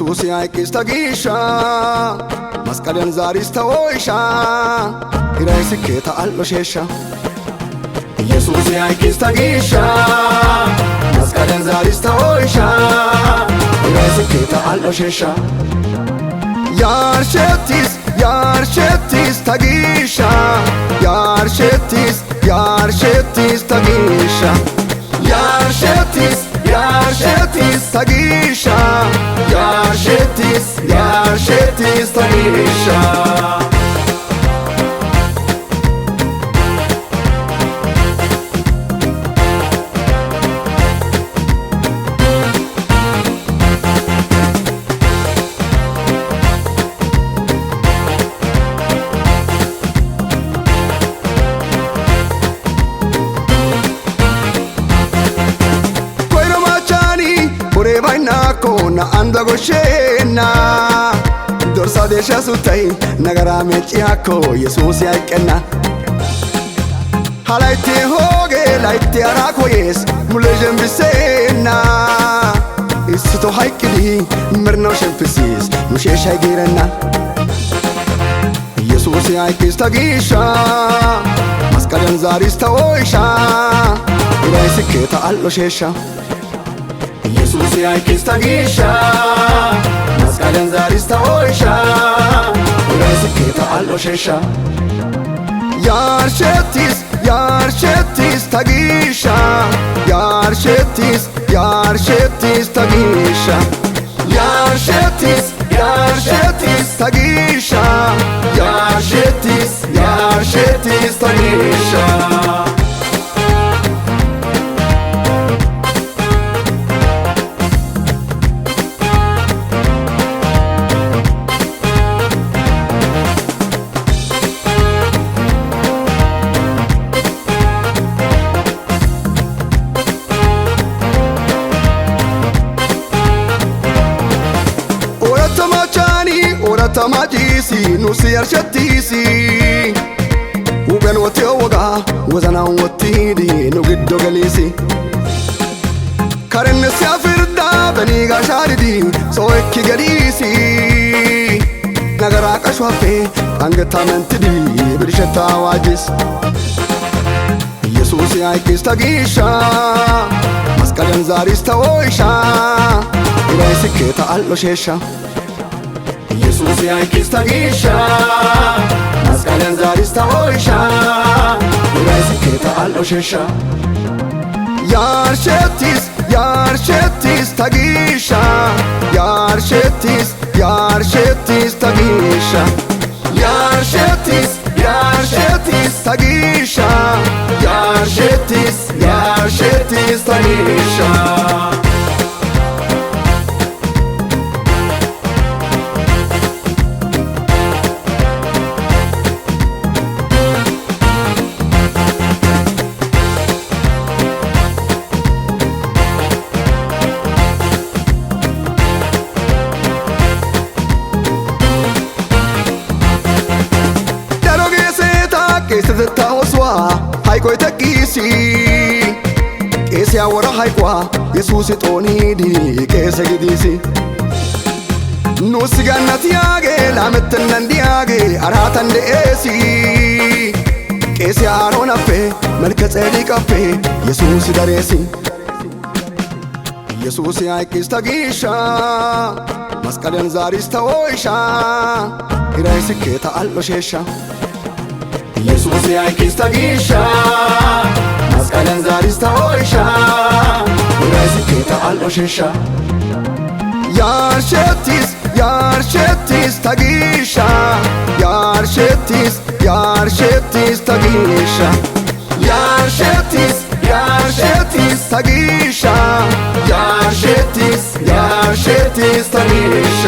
ኢየሱስ ያይቅስ ተጊሻ መስቀልን ዛሪስ ተወይሻ ይራይ ስኬታ አልሎሼሻ ኢየሱስ ያይቅስ ተጊሻ መስቀልን ዛሪስ ተወይሻ ይራይ ስኬታ አልሎሼሻ ያርሸቲስ ተጊሻ ያርሸቲስ ተጊሻ ያርሸቲስ ተጊሻ ያርሸቲስ ተጊሻ Kona anda goshena dorsa desha sutai nagara mechiako Jesus yaikena halaite hoge laite arako yes mulejem bisena isto haikili mirno shempisis mushesha girena Jesus yaikis tagisha maskalan zaris taoisha irai siketa alloshesha ኢየሱስ ያይቅስ ተጊሻ መስቀልን ዛሪስ ተወይሻ ይራይ ስኬታ አልሎሼሻ ያርሸቲስ ተጊሻ ያርሸቲስ ተጊሻ ያርሸቲስ ተጊሻ ያርሸቲስ ተጊሻ Tamajisi nusi arshatisi uben wote oga wazana wotidi nugiddo galisi karen safirda bani gasharidi so ekki galisi nagara qashwafe angatamantidi birshata wajis ኢየሱስ ያይቅስ ተጊሻ መስቀልን ዛሪስ ተወይሻ ይራይ ስኬታ አልሎሼሻ ኢየሱስ ያይቅስ ተጊሻ መስቀልን ዛሪስ ተወይሻ ይራይ ስኬታ አልሎሼሻ ያርሸቲስ ተጊሻ ያርሸቲስ ተጊሻ ያርሸቲስ ተጊሻ ያርሸቲስ ተጊሻ Keseta oswa haiko itakisi kesi awara haikwa Jesus toni di kese gidisi nusiganati age lametan diage aratan de esi kesi arona pe melketseli kape Jesus daresi ኢየሱስ ያይቅስ ተጊሻ መስቀልን ዛሪስ ተወይሻ ይራይ ስኬታ አልሎሼሻ ኢየሱስ ያይቅስ ተጊሻ መስቀልን ዛሪስ ተወይሻ ይራይ ስኬታ አልሎሼሻ ያርሸቲስ ተጊሻ ያርሸቲስ ተጊሻ ያርሸቲስ ተጊሻ ያርሸቲስ ተጊሻ